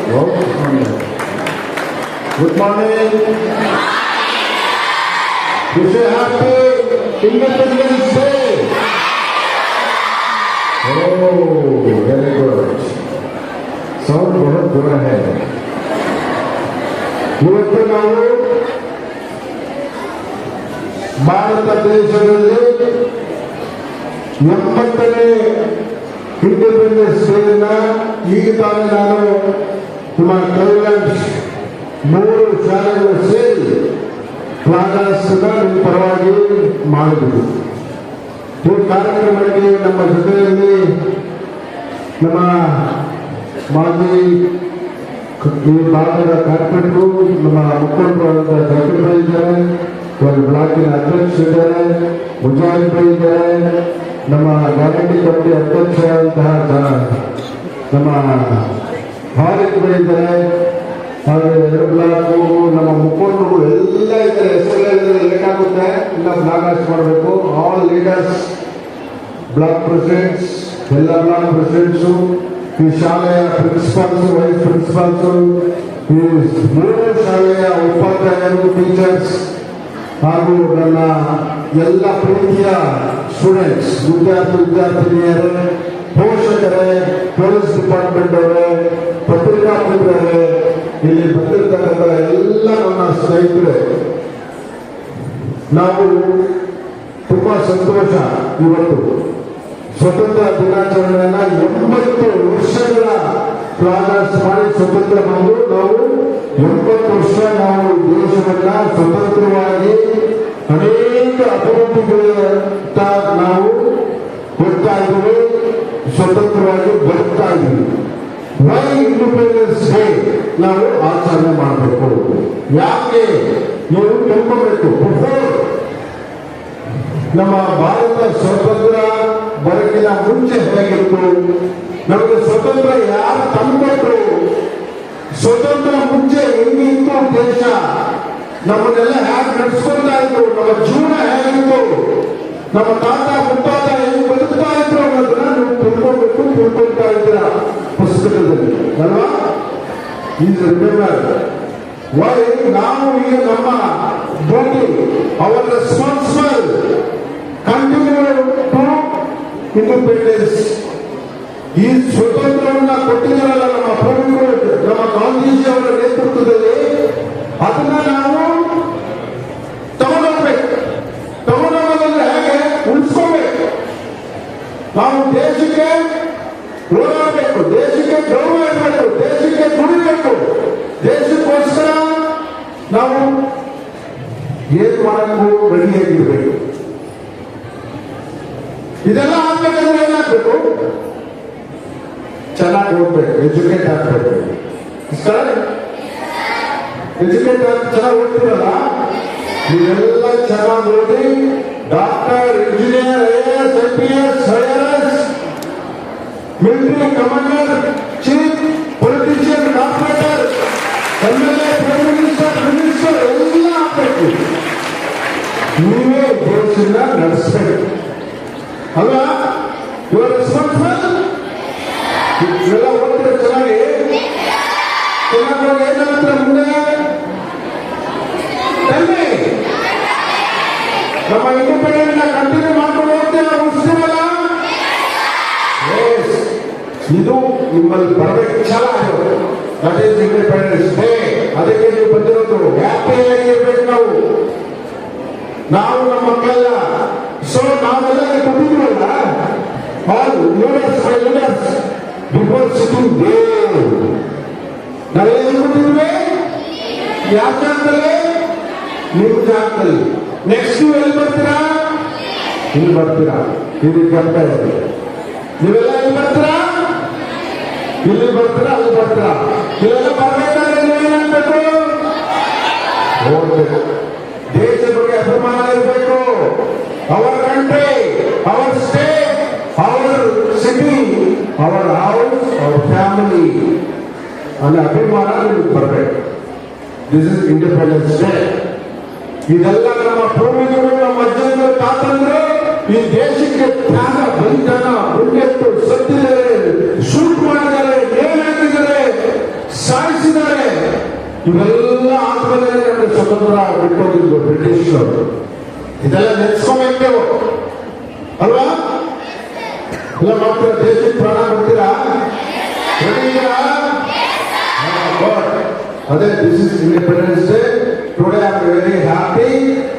Good morning. Wish you happy Independence Day. Oh, very good. Sound बहुत बुरा है. ಇವತ್ತು ನಾವು ಭಾರತ ದೇಶದಲ್ಲಿ 80ನೇ ಇಂಡಿಪೆಂಡೆನ್ಸ್ ಡೇನ ಈಗ ತಾನೇ ನಾನು ನಮ್ಮ ಕೈಲಾಂಡ್ 3 ಶಾಲೆಗಳು ಸೇರಿ ಫ್ಲಾಗಾಸ್ನ ನಿಮ್ಮ ಪರವಾಗಿ ಮಾಡಿದ್ರು. ಈ ಕಾರ್ಯಕ್ರಮಕ್ಕೆ ನಮ್ಮ ಜೊತೆಯಲ್ಲಿ ನಮ್ಮ ಮಾಜಿ ಈ ಭಾಗದ ಕಾರ್ಪೊರೇಟರು, ನಮ್ಮ ಮುಖಂಡರಾದ ಜಾಕಿರ್ ಭಾಯಿ ಇದ್ದಾರೆ, ಒಂದು ಬ್ಲಾಕಿನ ಅಧ್ಯಕ್ಷರಿದ್ದಾರೆ, ಮುಜಾಹಿದ್ ಭಾಯಿ ಇದ್ದಾರೆ, ನಮ್ಮ ಗ್ಯಾರಂಟಿ ಕಮಿಟಿ ಅಧ್ಯಕ್ಷರಾದಂತಹ ನಮ್ಮ ಭಾರತ್ ಭಾಯಿ ಇದ್ದಾರೆ, ಹಾಗೆ 2 ಬ್ಲಾಕು ನಮ್ಮ ಮುಖಂಡರು ಎಲ್ಲ ಇದ್ದಾರೆ. ಹೆಸರುಗಳಿದ್ರೆ ಲೇಟಾಗುತ್ತೆ, ಇಲ್ಲ ಫ್ಲಾಗ್ ಮಾಡಬೇಕು. ಆಲ್ ಲೀಡರ್ಸ್, ಬ್ಲಾಕ್ ಪ್ರೆಸಿಡೆಂಟ್ಸ್, ಎಲ್ಲ ಬ್ಲಾಕ್ ಪ್ರೆಸಿಡೆಂಟ್ಸು, ಈ ಶಾಲೆಯ ಪ್ರಿನ್ಸಿಪಾಲ್ಸ್, ವೈಸ್ ಪ್ರಿನ್ಸಿಪಾಲ್ಸು, ಈ 3 ಶಾಲೆಯ ಉಪಾಧ್ಯಾಯರು, ಟೀಚರ್ಸ್, ಹಾಗೂ ನನ್ನ ಎಲ್ಲ ಪ್ರೀತಿಯ ಸ್ಟೂಡೆಂಟ್ಸ್, ವಿದ್ಯಾರ್ಥಿನಿಯರೇ, ಪೋಷಕರೇ, ಪೊಲೀಸ್ ಡಿಪಾರ್ಟ್ಮೆಂಟ್ ಅವರೇ, ಪತ್ರಿಕಾ ಮಿತ್ರರೇ, ಇಲ್ಲಿ ಬಂದಿರ್ತಕ್ಕಂಥ ಎಲ್ಲ ನನ್ನ ಸ್ನೇಹಿತರೆ, ನಾವು ತುಂಬಾ ಸಂತೋಷ. ಇವತ್ತು ಸ್ವತಂತ್ರ ದಿನಾಚರಣೆಯನ್ನ 80 ವರ್ಷಗಳ ಫ್ಲಾಗ್ ಮಾಡಿ ಸ್ವತಂತ್ರ ಬಂದು ನಾವು 80 ವರ್ಷ ನಾವು ದೇಶವನ್ನ ಸ್ವತಂತ್ರವಾಗಿ ಅನೇಕ ಅಭಿವೃದ್ಧಿಗಳತ್ತ ನಾವು ಹೋಗ್ತಾ ಇದ್ದೀವಿ, ಸ್ವತಂತ್ರವಾಗಿ ಬರ್ತಾ ಇದ್ದೀವಿ. ವೈ ಇಂಡಿಪೆಂಡೆನ್ಸ್ ಡೇ ನಾವು ಆಚರಣೆ ಮಾಡಬೇಕು? ಯಾಕೆ ನೀವು ತಿಳ್ಕೋಬೇಕು. ನಮ್ಮ ಭಾರತ ಸ್ವತಂತ್ರ ಬರಕಿನ ಮುಂಚೆ ಹೇಗಿತ್ತು, ನಮಗೆ ಸ್ವತಂತ್ರ ಯಾರು ತಂದುಕೊಟ್ರು, ಸ್ವತಂತ್ರ ಮುಂಚೆ ಹೆಂಗಿತ್ತು ದೇಶ, ನಮ್ಮನ್ನೆಲ್ಲ ಹೇಗೆ ನಡೆಸ್ಕೊಳ್ತಾ ಇದ್ರು, ನಮ್ಮ ಜೀವನ ಹೇಗಿತ್ತು, ನಮ್ಮ ತಾತ ಮುತ್ತಾತ ಹೆಂಗ್ ಬದುಕ್ತಾ ಇದ್ರು ಅನ್ನೋದನ್ನ ನೀವು ತಿಳ್ಕೊಬೇಕು, ತಿಳ್ಕೊಳ್ತಾ ಇದ್ದೀರ ಪುಸ್ತಕದಲ್ಲಿ ಅಲ್ವಾ? ಈಸ್ ರಿಮೆಂಬರ್ ವೈ ನಾವು ಈಗ ನಮ್ಮ duty, our responsible continue to independence. ಈ ಸ್ವತಂತ್ರವನ್ನ ಕೊಟ್ಟಿದ್ದಾರಲ್ಲ ನಮ್ಮ ಪ್ರಮುಖರು, ನಮ್ಮ ಗಾಂಧೀಜಿ ಅವರ ನೇತೃತ್ವದಲ್ಲಿ, ಅದನ್ನ ನಾವು ತಗೊಂಡೋಗ್ಬೇಕು. ತಗೊಂಡೋಗೋದಂದ್ರೆ ಹೇಗೆ ಉಳಿಸ್ಕೋಬೇಕು. ನಾವು ದೇಶಕ್ಕೆ ಹೋರಾಡಬೇಕು, ದೇಶಕ್ಕೆ ಗೌರವ ಇರಬೇಕು, ದೇಶಕ್ಕೆ ದುಡಿಬೇಕು, ದೇಶಕ್ಕೋಸ್ಕರ ನಾವು ಏನ್ ಮಾಡಕ್ಕೂ ರೆಡಿಯಾಗಿರ್ಬೇಕು. ಇದೆಲ್ಲ ಆಗ್ಬೇಕಂದ್ರೆ ಏನಾಗ್ಬೇಕು? ಚೆನ್ನಾಗಿ ಓದ್ಬೇಕು, ಎಜುಕೇಟ್ ಆಗ್ಬೇಕು. ಎಜುಕೇಟ್ ಚೆನ್ನಾಗಿ ಓದ್ತಿರಲ್ಲ, ನೀವೆಲ್ಲ ಚೆನ್ನಾಗಿ ಓದಿ doctor, engineer, AS, IPS, IRS, military commander, chief, politician, corporator, MLA, prime minister, minister ಎಲ್ಲ ಆಗ್ಬೇಕು. ನೀವೇ ದೇಶನ ನಡೆಸಬೇಕು ಅಲ್ವಾ? ಇವರ ರೆಸ್ಪಾನ್ಸಿಬಲ್. ಇವೆಲ್ಲ ಓದ್ತಾರೆ ಚೆನ್ನಾಗಿ, ಚೆನ್ನಾಗಿ ಏನಾಗ್ತಾರೆ ಮುಂದೆ ನಮ್ಮ ಇಂಡಿಪೆಂಡೆಂಟ್ ಕಂಟಿನ್ಯೂ ಮಾಡ್ಕೊಂಡು ಹೋಗ್ತೇವೆ, ಉಳಿಸ್ತೀವಲ್ಲ. ಇದು ನಿಮ್ಮಲ್ಲಿ ಬರಬೇಕು ಛಲ. That is independence day. ಅದಕ್ಕೆ ನೀವು ಬಂದಿರೋದು. ಹ್ಯಾಪಿಯಾಗಿರ್ಬೇಕು ನಾವು. ನಾವು ನಮ್ಮ ಮಕ್ಕಳೆಲ್ಲ ಸೊ ನಾವೆಲ್ಲ ಕೊಟ್ಟಿದ್ದೀವಲ್ಲ, ಆಲ್ ಲೀಡರ್ಸ್ ಮೈ ಲೀಡರ್ಸ್ ಬಿಫೋರ್ ಸಿಟಿಂಗ್ ದೇವ್ ನಾವೆಲ್ಲ ಕೊಟ್ಟಿದ್ವಿ. ಯಾವ ಜಾಗದಲ್ಲಿ? ನಿಮ್ಮ ಜಾಗದಲ್ಲಿ. ನೆಕ್ಸ್ಟ್ ನೀವು ಎಲ್ಲಿ ಬರ್ತೀರಾ? ಇಲ್ಲಿ ಬರ್ತೀರಾ? ಇಲ್ಲಿ ಬರ್ತಾ ಇದ್ದೀವಿ. ನೀವೆಲ್ಲ ಎಲ್ಲಿ ಬರ್ತೀರಾ? ಇಲ್ಲಿ ಬರ್ತೀರಾ, ಅಲ್ಲಿ ಬರ್ತೀರಾ? ಇವೆಲ್ಲ ಬರ್ಬೇಕಾದ್ರೆ ನೀವೇನಾಗಬೇಕು? ಓದಬೇಕು. ದೇಶ ಬಗ್ಗೆ ಅಭಿಮಾನ ಇರಬೇಕು. Our country, hour state, our city, our house, hour family ಅನ್ನೋ ಅಭಿಮಾನ ನಿಮ್ಗೆ ಬರಬೇಕು. This is independence day. ಇದೆಲ್ಲ ನಮ್ಮ ಪೂರ್ವಿಕರು, ನಮ್ಮ ಅಜ್ಜಂದರು, ತಾತಂದರು ಈ ದೇಶಕ್ಕೆ ತ್ಯಾಗ ಬಲಿದಾನ ಮುಂದೆತ್ತು ಸತ್ತಿದ್ದಾರೆ, ಶೂಟ್ ಮಾಡಿದ್ದಾರೆ, ನೇಣು ಹಾಕಿದ್ದಾರೆ, ಇವೆಲ್ಲ ಆದ್ಮೇಲೆ ನಮಗೆ ಸ್ವತಂತ್ರ ಬಿಟ್ಟೋಗಿದ್ದು ಬ್ರಿಟಿಷರು. ಇದೆಲ್ಲ ನೆನೆಸ್ಕೋಬೇಕು ಅಲ್ವಾ? ಇಲ್ಲ ಮಾತ್ರ ದೇಶಕ್ಕೆ ಪ್ರಾಣ ಕೊಡ್ತೀರಾ? ಅದೇ this is independence day. Today I am very happy.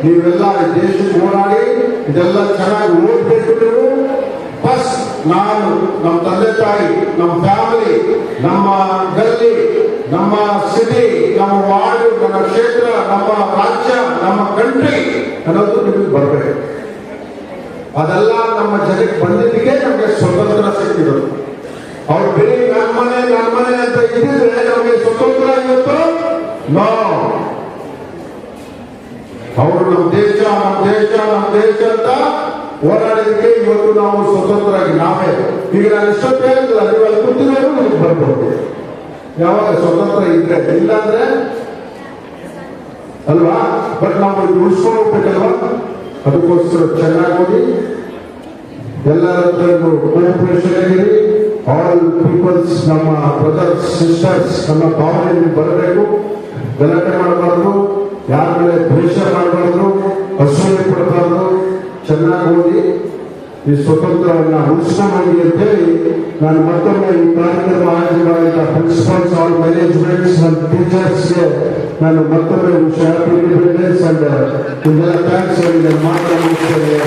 ನೀವೆಲ್ಲ ದೇಶಕ್ಕೆ ಓಡಾಡಿ ಇದೆಲ್ಲ ಚೆನ್ನಾಗಿ ಓದಬೇಕು. ನೀವು ಫಸ್ಟ್ ನಾನು, ನಮ್ಮ ತಂದೆ ತಾಯಿ, ನಮ್ಮ ಫ್ಯಾಮಿಲಿ, ನಮ್ಮ ಗಲ್ಲಿ, ನಮ್ಮ ಸಿಟಿ, ನಮ್ಮ ವಾರ್ಡ್, ನಮ್ಮ ಕ್ಷೇತ್ರ, ನಮ್ಮ ರಾಜ್ಯ, ನಮ್ಮ ಕಂಟ್ರಿ ಅನ್ನೋದು ನಿಮಗೆ ಬರಬೇಕು. ಅದೆಲ್ಲ ನಮ್ಮ ಜನಕ್ಕೆ ಬಂದಿದ್ದಕ್ಕೆ ನಮಗೆ ಸ್ವತಂತ್ರ ಸಿಕ್ಕಿರೋದು. ಅವ್ರು ಬರೀ ನಮ್ಮನೆ ಅಂತ ಇದ್ದಿದ್ರೆ ನಮಗೆ ಸ್ವತಂತ್ರ ಇವತ್ತು ನೋ. ಅವರು ನಮ್ಮ ದೇಶ ಅಂತ ಹೋರಾಡಿದಕ್ಕೆ ಇವತ್ತು ನಾವು ಸ್ವತಂತ್ರರಾಗಿ ನಾವೇ. ಈಗ ನಾನು ಇಷ್ಟೊತ್ತು ಹೇಳಿಲ್ಲ, ನೀವು ಅಲ್ಲಿ ಕೂತಿರೋರು ನಿಮಗೆ ಬರ್ಬೋದು. ಯಾವಾಗ ಸ್ವತಂತ್ರ ಇದ್ರೆ, ಇಲ್ಲಾಂದ್ರೆ ಅಲ್ವಾ? ಬಟ್ ನಾವು ಇದು ಉಳಿಸ್ಕೊಂಡು ಹೋಗ್ಬೇಕಲ್ವಾ? ಅದಕ್ಕೋಸ್ಕರ ಚೆನ್ನಾಗಿ ಓದಿ, ಎಲ್ಲರ ಕೋಆಪರೇಷನ್ ಆಗಿರಿ. ಆಲ್ ಪೀಪಲ್ಸ್, ನಮ್ಮ ಬ್ರದರ್ಸ್ ಸಿಸ್ಟರ್ಸ್, ನಮ್ಮ ಭಾವನೆ ಬರಬೇಕು. ಗಲಾಟೆ ಮಾಡಬಾರ್ದು, ಯಾರ ಮೇಲೆ ದ್ವೇಷ ಮಾಡಬಾರ್ದು, ಅಸೂಯೆ ಪಡಬಾರ್ದು. ಚೆನ್ನಾಗಿ ಓದಿ ಈ ಸ್ವತಂತ್ರವನ್ನ ಉಳಿಸ್ಕೊಂಡು ಹೋಗಿ ಅಂತೇಳಿ ನಾನು ಮತ್ತೊಮ್ಮೆ ಈ ಕಾರ್ಯಕ್ರಮ ಆಯೋಜನೆ ಮಾಡಿದ ಪ್ರಿನ್ಸಿಪಾಲ್ಸ್, ಆಲ್ ಮ್ಯಾನೇಜ್ಮೆಂಟ್ಸ್ ಅಂಡ್ ಟೀಚರ್ಸ್ಗೆ ನಾನು ಮತ್ತೊಮ್ಮೆ ಹ್ಯಾಪಿ ಇಂಡಿಪೆಂಡೆನ್ಸ್ ಅಂಡ್ ಇದೆಲ್ಲ ಥ್ಯಾಂಕ್ಸ್ ಹೇಳಿ ನಾನು ಮಾತನಾಡುತ್ತೇನೆ.